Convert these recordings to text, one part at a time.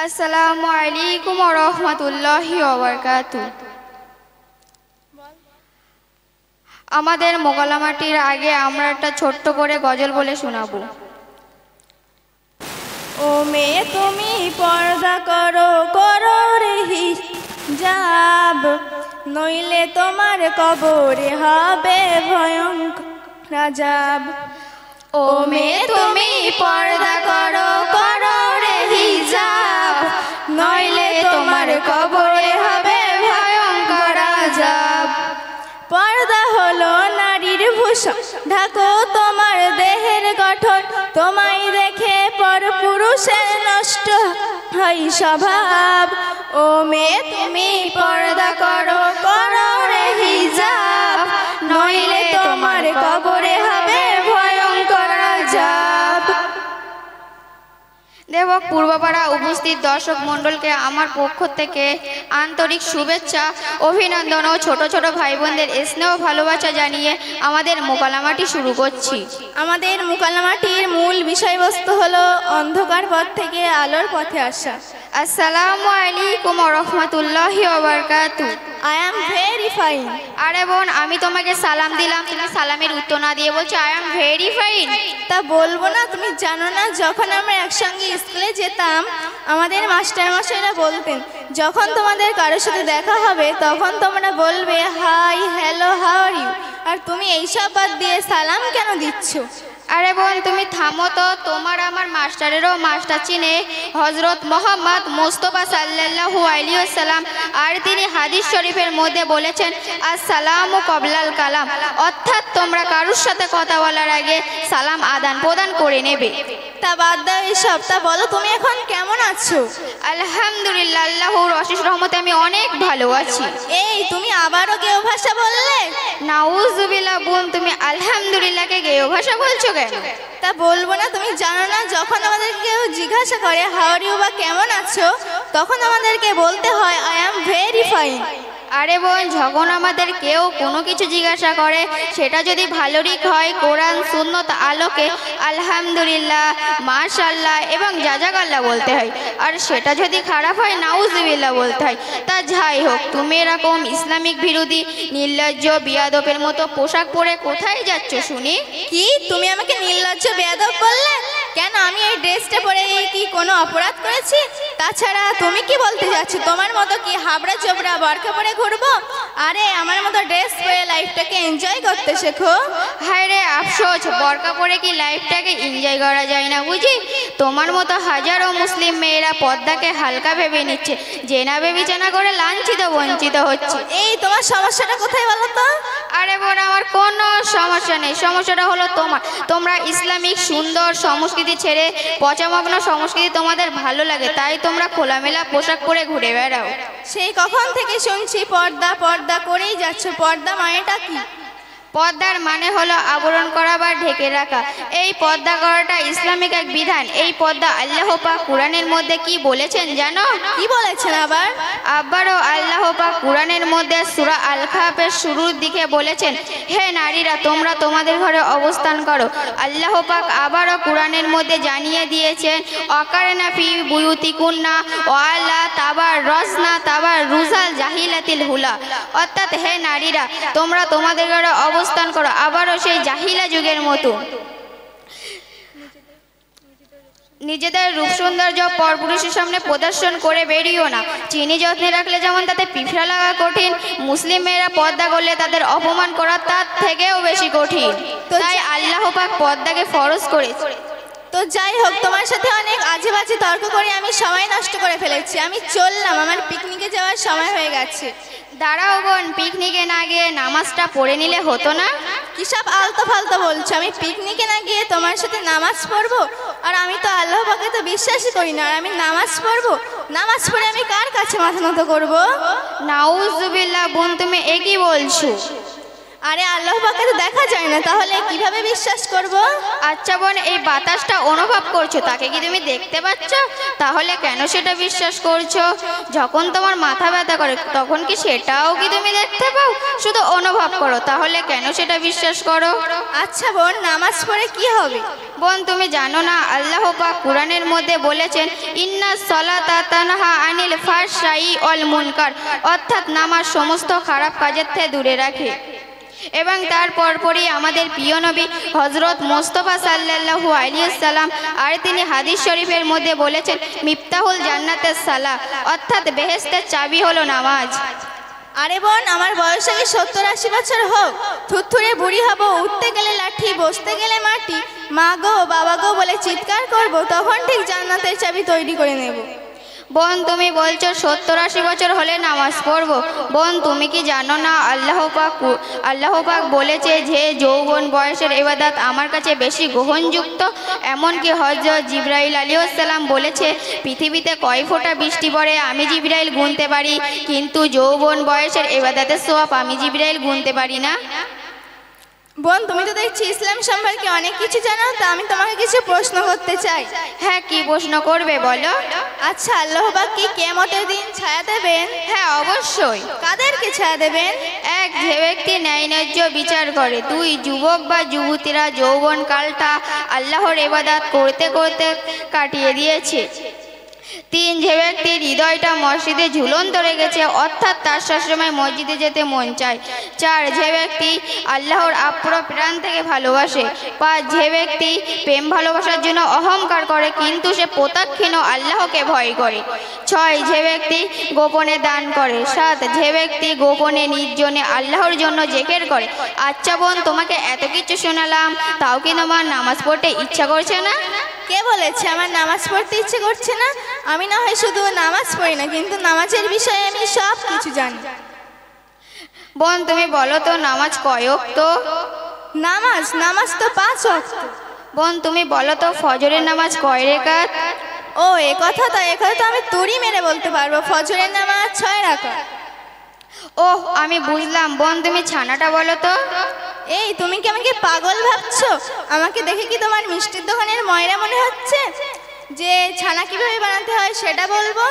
আসসালামু আলাইকুম ওয়া রাহমাতুল্লাহি ওয়া বারাকাতুহু। আমাদের মোকালামাটির আগে আমরা একটা ছোট্ট করে গজল বলে শোনাবো। ও মেয়ে তুমি পর্দা করো, করো রে হিজাব, নইলে তোমার কবরে হবে ভয়ঙ্কর আযাব। ও মেয়ে তুমি পর্দা করো, করো রে হিজাব, নইলে তোমার কবরে হবে ভয়ঙ্কর আযাব। পর্দা হলো নারীর ভূষণ, ঢাকো তোমার দেহের গঠন, তোমায় দেখে পরপুরুষের নষ্ট হয় স্বভাব। ও মেয়ে তুমি পর্দা করো, করো রে হিজাব, নইলে তোমার কবরে হবে ভয়ঙ্কর আযাব। দেবক পূর্বপাড়া উপস্থিত দর্শক মণ্ডলকে আমার পক্ষ থেকে আন্তরিক শুভেচ্ছা, অভিনন্দন ও ছোট ছোট ভাই বোনদের স্নেহ ভালোবাসা জানিয়ে আমাদের মোকালামাটি শুরু করছি। আমাদের মোকালামাটির মূল বিষয়বস্তু হলো অন্ধকার পথ থেকে আলোর পথে আসা। আসসালামু আলাইকুম ওয়া রাহমাতুল্লাহি ওয়া বারাকাতুহু। I am very fine. আরে বোন, আমি তোমাকে সালাম দিলাম, তুমি সালামের উত্তর না দিয়ে বলছো আই অ্যাম ভেরি ফাইন। তা বলবো না? তুমি জানো না, যখন আমরা একসঙ্গে স্কুলে যেতাম আমাদের মাস্টারমশাইরা বলতেন যখন তোমাদের কারোর সাথে দেখা হবে তখন তোমরা বলবে hi, hello, how are you. আর তুমি এইসব বাদ দিয়ে সালাম কেন দিচ্ছ? আরে বোন তুমি থামো তো, তোমার আমার মাস্টারেরও মাস্টার চিনে হজরত মোহাম্মদ মুস্তাফা সাল্লাল্লাহু আলাইহি ওয়াসাল্লাম, আর তিনি হাদিস শরীফের মধ্যে বলেছেন আসসালামু কবলাল কালাম, অর্থাৎ তোমরা কারোর সাথে কথা বলার আগে সালাম আদান প্রদান করে নেবে। তা বাদ দাও এসব, তা বলো তুমি এখন কেমন আছো? আলহামদুলিল্লাহ, আল্লাহর অশেষ রহমতে আমি অনেক ভালো আছি। এই তুমি আবারও গেও ভাষা বললে? নাউজুবিল্লাহ বোন, তুমি আলহামদুলিল্লাহকে গেয় ভাষা বলছো কেন? তা বলবো না? তুমি জানো না, যখন আমাদের কেউ জিজ্ঞাসা করে হাউ আর ইউ বা কেমন আছো, তখন আমাদেরকে বলতে হয় আই অ্যাম ভেরি ফাইন। আরে বোন, যখন আমাদের কেউ কোনো কিছু জিজ্ঞাসা করে সেটা যদি ভালো দিক হয় কোরআন সুন্নত আলোকে আলহামদুলিল্লাহ, মাশাআল্লাহ এবং জাযাকাল্লাহ বলতে হয়, আর সেটা যদি খারাপ হয় নাউজুবিল্লাহ বলতে হয়। তা যাই হোক, তুমি এরকম ইসলামিক বিরোধী নির্লজ্জ বিয়াদবের মতো পোশাক পরে কোথায় যাচ্ছ শুনি? কি তুমি আমাকে নির্লজ্জ বেয়াদব বললে? কেন, আমি এই ড্রেসটা পরে কি কোনো অপরাধ করেছি? তাছাড়া তুমি কি বলতে যাচ্ছ তোমার মতো কি হাবড়া চোবড়া বোরকা পরে ঘুরবো? আরে আমার মতো ড্রেস পরে লাইফটাকে এনজয় করতে শেখো। হায় রে আফসোস, বোরকা পরে কি লাইফটাকে এনজয় করা যায় না বুঝি? তোমার মতো হাজারো মুসলিম মেয়েরা পর্দাকে হালকা ভেবে নিচ্ছে, জেনা বেবিচানা করে লাঞ্ছিত বঞ্চিত হচ্ছে। এই তোমার সমস্যাটা কোথায় বলো তো? আরে বোন, আমার কোনো সমস্যা নেই, সমস্যাটা হলো তোমরা ইসলামিক সুন্দর সংস্কৃতি ছেড়ে পচামগ্ন সংস্কৃতি তোমাদের ভালো লাগে, তাই তোমরা খোলামেলা পোশাক পরে ঘুরে বেড়াও। সেই কখন থেকে শুনছি পর্দা পর্দা করেই যাচ্ছ। পর্দা মানেটা কি? পর্দার মানে হলো আবরণ করা বা ঢেকে রাখা। এই পর্দা করাটা ইসলামিক এক বিধান। এই পর্দা আল্লাহ পাক কোরআনের মধ্যে কি বলেছেন জানো? কি বলেছেন আবার? আবারও আল্লাহ পাক কোরআনের মধ্যে সূরা আল কাহফের শুরুর দিকে বলেছেন, হে নারীরা তোমরা তোমাদের ঘরে অবস্থান করো। আল্লাহ পাক আবারও কোরআনের মধ্যে জানিয়ে দিয়েছেন অকারনা ফি বুয়ুতিকুন্না ওয়ালা তাবার রসনা তাবার রুজাল জাহিলাতিল হুলা, অর্থাৎ হে নারীরা তোমরা তোমাদের ঘরে অবস্থান করো, আবারও সেই জাহিলা যুগের মতো নিজেদের রূপ সৌন্দর্য পরপুরুষের সামনে প্রদর্শন করে বেরিয়েও না। চিনি যত্নে রাখলে যেমন তাতে পিঁপড়া লাগা কঠিন, মুসলিম মেয়েরা পর্দা করলে তাদের অপমান করা তার থেকেও বেশি কঠিন। তাই আল্লাহ পাক পর্দাকে ফরজ করেছে। তো যাই হোক, তোমার সাথে অনেক আজে বাজে তর্ক করে আমি সময় নষ্ট করে ফেলেছি। আমি চললাম, আমার পিকনিকে যাওয়ার সময় হয়ে গেছে। দাঁড়াও বোন, পিকনিকে না গিয়ে নামাজটা পড়ে নিলে হতো না? কি সব আলতো ফালতো বলছো? আমি পিকনিকে না গিয়ে তোমার সাথে নামাজ পড়বো? আর আমি তো আল্লাহ পাকে তো বিশ্বাসই করি না, আর আমি নামাজ পড়বো? নামাজ পড়ে আমি কার কাছে মাথা নত করবো? নাউজুবিল্লাহ বোন, তুমি এ কি বলছো? আরে আল্লাহ পাককে তো দেখা যায় না, তাহলে কিভাবে বিশ্বাস করব? আচ্ছা বোন, এই বাতাসটা অনুভব করছো, তাকে কি তুমি দেখতে পাচ্ছ? তাহলে কেন সেটা বিশ্বাস করছো? যখন তোমার মাথা ব্যথা করে তখন কি সেটাও কি তুমি দেখতে পাও? শুধু অনুভব করো, তাহলে কেন সেটা বিশ্বাস করো? আচ্ছা বোন, নামাজ পড়ে কি হবে? বোন, তুমি জানো না আল্লাহ পাক কোরআনের মধ্যে বলেছেন ইন্না সলাতা তানহা আনিল ফাহশাই ওয়াল মুনকার, অর্থাৎ নামাজ সমস্ত খারাপ কাজের থেকে দূরে রাখে। এবং তার পরপরই আমাদের প্রিয় নবী হযরত মুস্তাফা সাল্লাল্লাহু আলাইহি ওয়াসাল্লাম আর তিনি হাদিস শরীফের মধ্যে বলেছেন মিফতাহুল জান্নাতের সালাহ, অর্থাৎ বেহেশতের চাবি হলো নামাজ। আরে বোন, আমার বয়স আগে 70-80 বছর হোক, থুরথুরে বুড়ি হব, উঠতে গেলে লাঠি, বসতে গেলে মাটি, মা গো বাবা গো বলে চিৎকার করব, তখন ঠিক জান্নাতের চাবি তৈরি করে নেব। বোন, তুমি বলছো 70-80 বছর হলে নামাজ পড়বো। বোন, তুমি কি জানো না আল্লাহ পাক বলেছে যে যৌবন বয়সের ইবাদত আমার কাছে বেশি গ্রহণযুক্ত। এমনকি হযরত জিবরাইল আলাইহিস সালাম বলেছে পৃথিবীতে কয় ফোঁটা বৃষ্টি পড়ে আমি জিবরাইল গুনতে পারি, কিন্তু যৌবন বয়সের ইবাদতের সওয়াব আমি জিবরাইল গুনতে পারি না। বোন, তুমি তো দেখছি ইসলাম সম্পর্কে অনেক কিছু জানো, তা আমি তোমাকে কিছু প্রশ্ন করতে চাই। হ্যাঁ, কি প্রশ্ন করবে বলো। আচ্ছা, আল্লাহ পাক কি কিয়ামতের দিন ছায়া দেবেন? হ্যাঁ, অবশ্যই। কাদেরকে ছায়া দেবেন? এক, যে ব্যক্তি ন্যায় ন্যায্য বিচার করে। দুই, যুবক বা যুবতীরা যৌবন কালটা আল্লাহর ইবাদত করতে করতে কাটিয়ে দিয়েছে। তিন, যে ব্যক্তির হৃদয়টা মসজিদে ঝুলন্ত রেখেছে, অর্থাৎ তার সবসময় মসজিদে যেতে মন চায়। চার, যে ব্যক্তি আল্লাহর আপ্র প্রাণ থেকে ভালোবাসে। পাঁচ, যে ব্যক্তি প্রেম ভালোবাসার জন্য অহংকার করে কিন্তু সে প্রত্যক্ষিণ আল্লাহকে ভয় করে। ছয়, যে ব্যক্তি গোপনে দান করে। সাত, যে ব্যক্তি গোপনে নির্জনে আল্লাহর জন্য জিকির করে। আচ্ছা বোন, তোমাকে এত কিছু শোনালাম, তাও কি তোমার নামাজ পড়তে ইচ্ছা করছে না? কে বলেছে আমার নামাজ পড়তে ইচ্ছে করছে না? আমি না হয় শুধু নামাজ পড়ি না, কিন্তু নামাজের বিষয়ে আমি সব কিছু জানি। বোন, তুমি বলো তো নামাজ কয় ওয়াক্ত? নামাজ তো 5 ওয়াক্ত। বোন, তুমি বলো তো ফজরের নামাজ কয় রাকাত? ও, এ কথা তো আমি তুড়ি মেরে বলতে পারবো, ফজরের নামাজ 6 রাকাত। ওহ, আমি বুঝলাম। বোন, তুমি ছানাটা বলো তো। এই, তুমি কি আমাকে পাগল ভাবছো? আমাকে দেখে কি তোমার মিষ্টির দোকানের ময়রা মনে হচ্ছে যে ছানা কিভাবে বানাতে হয় সেটা বলবো?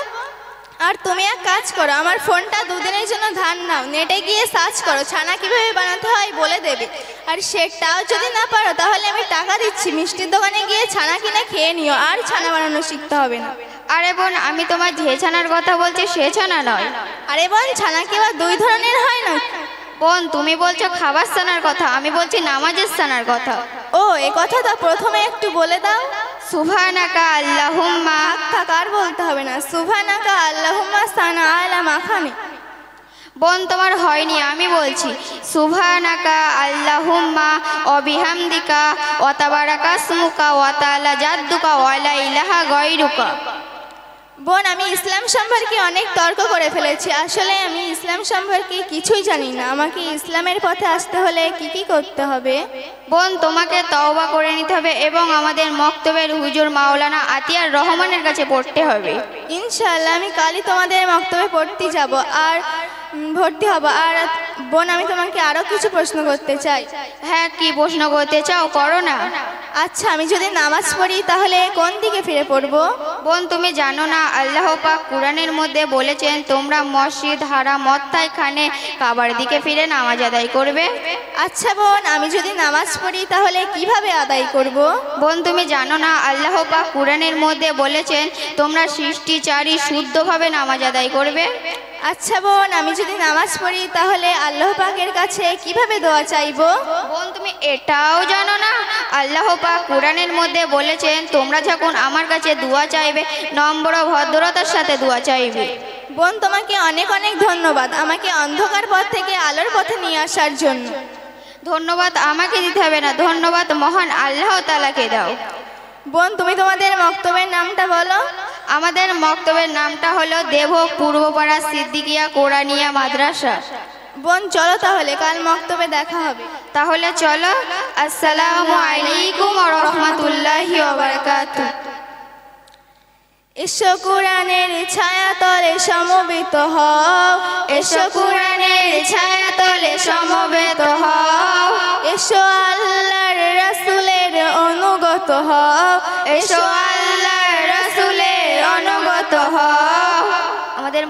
আর তুমি এক কাজ করো, আমার ফোনটা 2 দিনের জন্য ধার নাও, নেটে গিয়ে সার্চ করো ছানা কিভাবে বানাতে হয় বলে দেবে। আর সেটাও যদি না পারো তাহলে আমি টাকা দিচ্ছি, মিষ্টির দোকানে গিয়ে ছানা কিনে খেয়ে নিও, আর ছানা বানানো শিখতে হবে না। আরে বোন, আমি তোমার যে ছানার কথা বলছি সে ছানা নয়। আরে বোন, ছানা কি আবার 2 ধরনের হয় না? বোন, তুমি বলছো খাবার ছানার কথা, আমি বলছি নামাজের ছানার কথা। ও, এ কথা তো প্রথমে একটু বলে দাও। সুবহানাকা আল্লাহুম্মা। থাক, আর বলতে হবে না। সুবহানাকা আল্লাহুম্মা সানা আলা মাখানি। বোন, তোমার হয়নি, আমি বলছি সুবহানাকা আল্লাহুম্মা ওয়া বিহামদিকা ওয়া তাবারাকা ইসমুকা ওয়া তাআলা জাদ্দুকা ওয়া লা ইলাহা গায়রুকা। বোন, আমি ইসলাম সম্পর্কে অনেক তর্ক করে ফেলেছি, আসলে আমি ইসলাম সম্পর্কে কিছুই জানি না। আমাকে ইসলামের পথে আসতে হলে কি কি করতে হবে? বোন, তোমাকে তওবা করে নিতে হবে এবং আমাদের মক্তবের হুজুর মাওলানা আতিয়ার রহমানের কাছে পড়তে হবে। ইনশাআল্লাহ আমি কালই তোমাদের মক্তবে পড়তে যাব আর ভর্তি হব। আর বোন, আমি তোমাকে আরো কিছু প্রশ্ন করতে চাই। হ্যাঁ, কি প্রশ্ন করতে চাও? করো না। আচ্ছা, আমি যদি নামাজ পড়ি তাহলে কোন দিকে ফিরে পড়বো? বোন, তুমি জানো না আল্লাহ পাক কোরআনের মধ্যে বলেছেন তোমরা মসজিদ হারাম মক্কায় খানে কাবার দিকে ফিরে নামাজ আদায় করবে। আচ্ছা বোন, আমি যদি নামাজ পড়ি তাহলে কিভাবে আদায় করব? বোন, তুমি জানো না আল্লাহ পাক কোরআনের মধ্যে বলেছেন তোমরা সৃষ্টিচারী শুদ্ধভাবে নামাজ আদায় করবে। আচ্ছা বোন, আমি যদি নামাজ পড়ি তাহলে আল্লাহ পাকের কাছে কিভাবে দোয়া চাইবো? বোন, তুমি এটাও জানো না আল্লাহ পাক কোরআনের মধ্যে বলেছেন তোমরা যখন আমার কাছে দোয়া চাইবে নম্র ও ভদ্রতার সাথে দোয়া চাইবে। বোন, তোমাকে অনেক অনেক ধন্যবাদ আমাকে অন্ধকার পথ থেকে আলোর পথে নিয়ে আসার জন্য। ধন্যবাদ আমাকে দিতে হবে না, ধন্যবাদ মহান আল্লাহ তাআলাকে দাও। বোন, তুমি তোমাদের মক্তবের নামটা বলো। আমাদের মক্তবের নামটা হলো দেবক পূর্বপাড়া সিদ্দিকিয়া কোরআনিয়া মাদ্রাসা। বোন, চলো তাহলে কাল মক্তবে দেখা হবে। তাহলে চলো। আসসালামু আলাইকুম ওয়া রাহমাতুল্লাহি ওয়া বারাকাতুহু। এসো কোরআনের ছায়াতলে সমবেত হও, এসো কোরআনের ছায়াতলে সমবেত হও, এসো আল্লাহর রাসূলের অনুগত হও, এসো আল্লাহর রাসূলের অনুগত হও। আমাদের